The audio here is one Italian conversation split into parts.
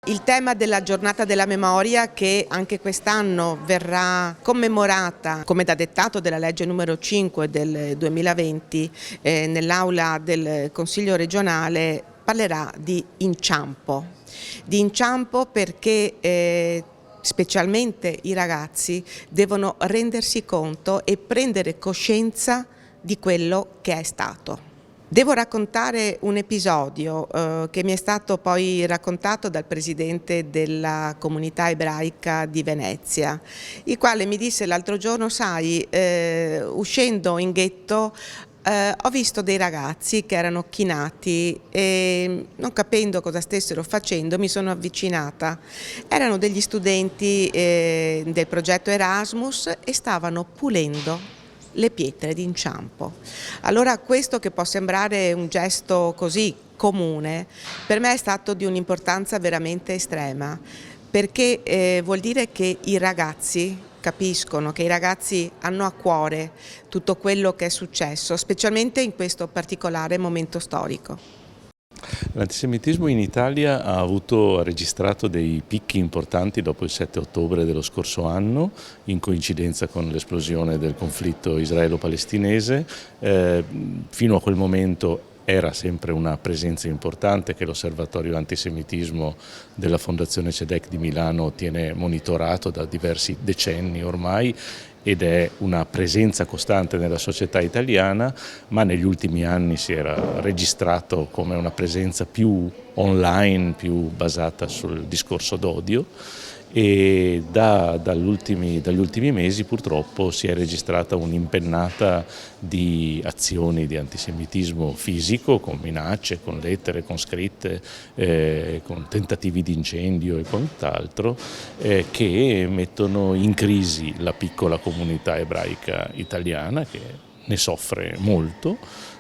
Il tema della giornata della memoria, che anche quest'anno verrà commemorata come da dettato della legge numero 5 del 2020 nell'aula del Consiglio regionale, parlerà di inciampo. Di inciampo perché specialmente i ragazzi devono rendersi conto e prendere coscienza di quello che è stato. Devo raccontare un episodio che mi è stato poi raccontato dal presidente della comunità ebraica di Venezia, il quale mi disse l'altro giorno: sai, uscendo in ghetto ho visto dei ragazzi che erano chinati e, non capendo cosa stessero facendo, mi sono avvicinata. Erano degli studenti del progetto Erasmus e stavano pulendo le pietre d'inciampo. Allora, questo, che può sembrare un gesto così comune, per me è stato di un'importanza veramente estrema, perché vuol dire che i ragazzi capiscono, che i ragazzi hanno a cuore tutto quello che è successo, specialmente in questo particolare momento storico. L'antisemitismo in Italia ha registrato dei picchi importanti dopo il 7 ottobre dello scorso anno, in coincidenza con l'esplosione del conflitto israelo-palestinese. Fino a quel momento era sempre una presenza importante che l'Osservatorio Antisemitismo della Fondazione CEDEC di Milano tiene monitorato da diversi decenni ormai, ed è una presenza costante nella società italiana, ma negli ultimi anni si era registrato come una presenza più online, più basata sul discorso d'odio, e dagli ultimi mesi purtroppo si è registrata un'impennata di azioni di antisemitismo fisico, con minacce, con lettere, con scritte, con tentativi di incendio e quant'altro, che mettono in crisi la piccola comunità ebraica italiana, che ne soffre molto,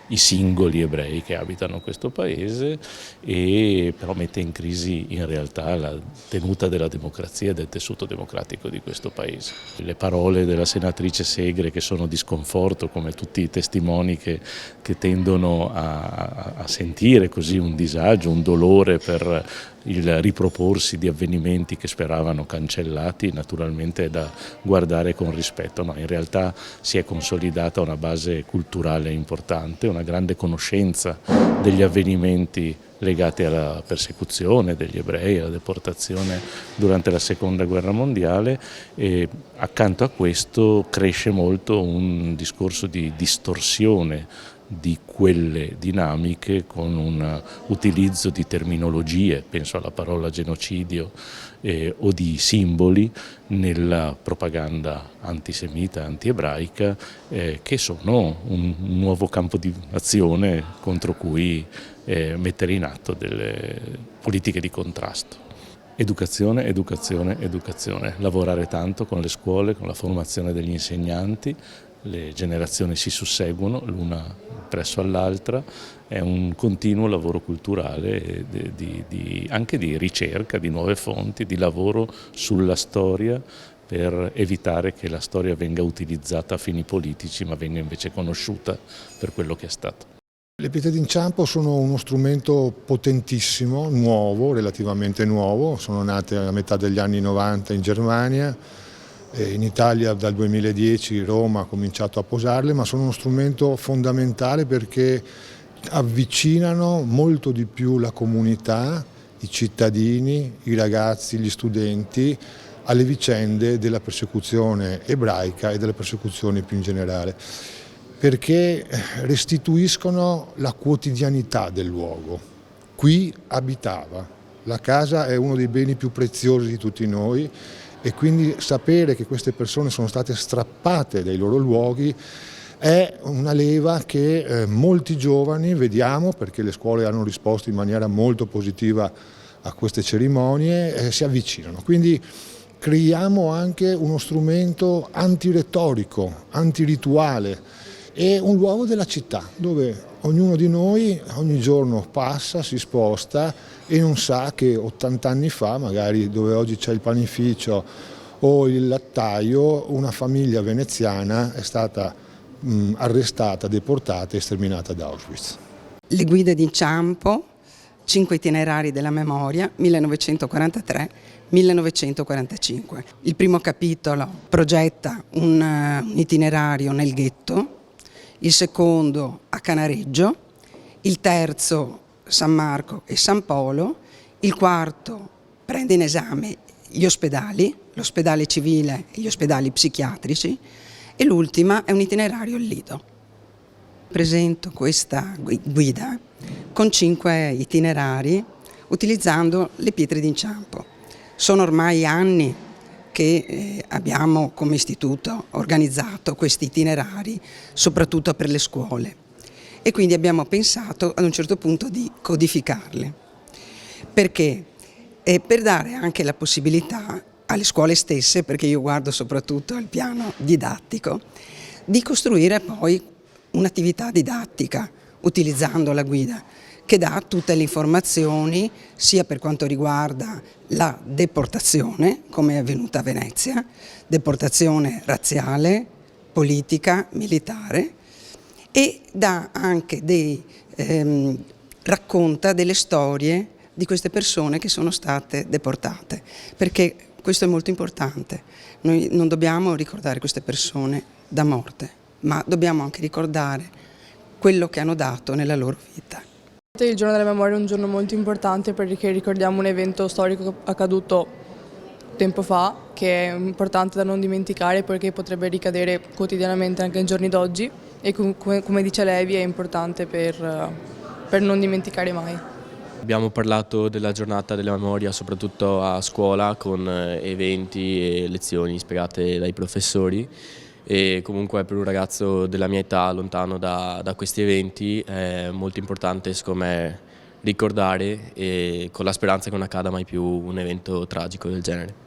i singoli ebrei che abitano questo paese, e però mette in crisi in realtà la tenuta della democrazia e del tessuto democratico di questo paese. Le parole della senatrice Segre, che sono di sconforto, come tutti i testimoni che tendono a sentire così un disagio, un dolore per il riproporsi di avvenimenti che speravano cancellati, naturalmente è da guardare con rispetto. No, in realtà si è consolidata una base culturale importante, una grande conoscenza degli avvenimenti legati alla persecuzione degli ebrei, alla deportazione durante la Seconda Guerra Mondiale, e accanto a questo cresce molto un discorso di distorsione di quelle dinamiche, con un utilizzo di terminologie, penso alla parola genocidio, o di simboli nella propaganda antisemita, antiebraica, che sono un nuovo campo di azione contro cui mettere in atto delle politiche di contrasto. Educazione, educazione, educazione, lavorare tanto con le scuole, con la formazione degli insegnanti. Le generazioni si susseguono l'una presso all'altra, è un continuo lavoro culturale, anche di ricerca di nuove fonti, di lavoro sulla storia, per evitare che la storia venga utilizzata a fini politici, ma venga invece conosciuta per quello che è stato. Le pietre d'inciampo sono uno strumento potentissimo, nuovo, relativamente nuovo, sono nate a metà degli anni 90 in Germania. In Italia dal 2010 Roma ha cominciato a posarle, ma sono uno strumento fondamentale perché avvicinano molto di più la comunità, i cittadini, i ragazzi, gli studenti alle vicende della persecuzione ebraica e delle persecuzioni più in generale, perché restituiscono la quotidianità del luogo. Qui abitava, la casa è uno dei beni più preziosi di tutti noi, e quindi sapere che queste persone sono state strappate dai loro luoghi è una leva che molti giovani, vediamo, perché le scuole hanno risposto in maniera molto positiva a queste cerimonie, si avvicinano. Quindi creiamo anche uno strumento antiretorico, antirituale, e un luogo della città dove ognuno di noi ogni giorno passa, si sposta e non sa che 80 anni fa, magari dove oggi c'è il panificio o il lattaio, una famiglia veneziana è stata arrestata, deportata e sterminata ad Auschwitz. Le guide d'inciampo 5 itinerari della memoria 1943-1945. Il primo capitolo progetta un itinerario nel ghetto, il secondo a Canareggio, il terzo San Marco e San Polo, il quarto prende in esame gli ospedali, l'ospedale civile e gli ospedali psichiatrici, e l'ultima è un itinerario al Lido. Presento questa guida con 5 itinerari utilizzando le pietre d'inciampo. Sono ormai anni che abbiamo come istituto organizzato questi itinerari, soprattutto per le scuole, e quindi abbiamo pensato ad un certo punto di codificarli. Perché? Per dare anche la possibilità alle scuole stesse, perché io guardo soprattutto al piano didattico, di costruire poi un'attività didattica utilizzando la guida, che dà tutte le informazioni sia per quanto riguarda la deportazione, come è avvenuta a Venezia, deportazione razziale, politica, militare, e dà anche racconta delle storie di queste persone che sono state deportate, perché questo è molto importante. Noi non dobbiamo ricordare queste persone da morte, ma dobbiamo anche ricordare quello che hanno dato nella loro vita. Il giorno della memoria è un giorno molto importante perché ricordiamo un evento storico accaduto tempo fa, che è importante da non dimenticare perché potrebbe ricadere quotidianamente anche nei giorni d'oggi, e come dice Levi è importante per non dimenticare mai. Abbiamo parlato della giornata della memoria soprattutto a scuola con eventi e lezioni spiegate dai professori, e comunque per un ragazzo della mia età lontano da questi eventi è molto importante secondo me ricordare, e con la speranza che non accada mai più un evento tragico del genere.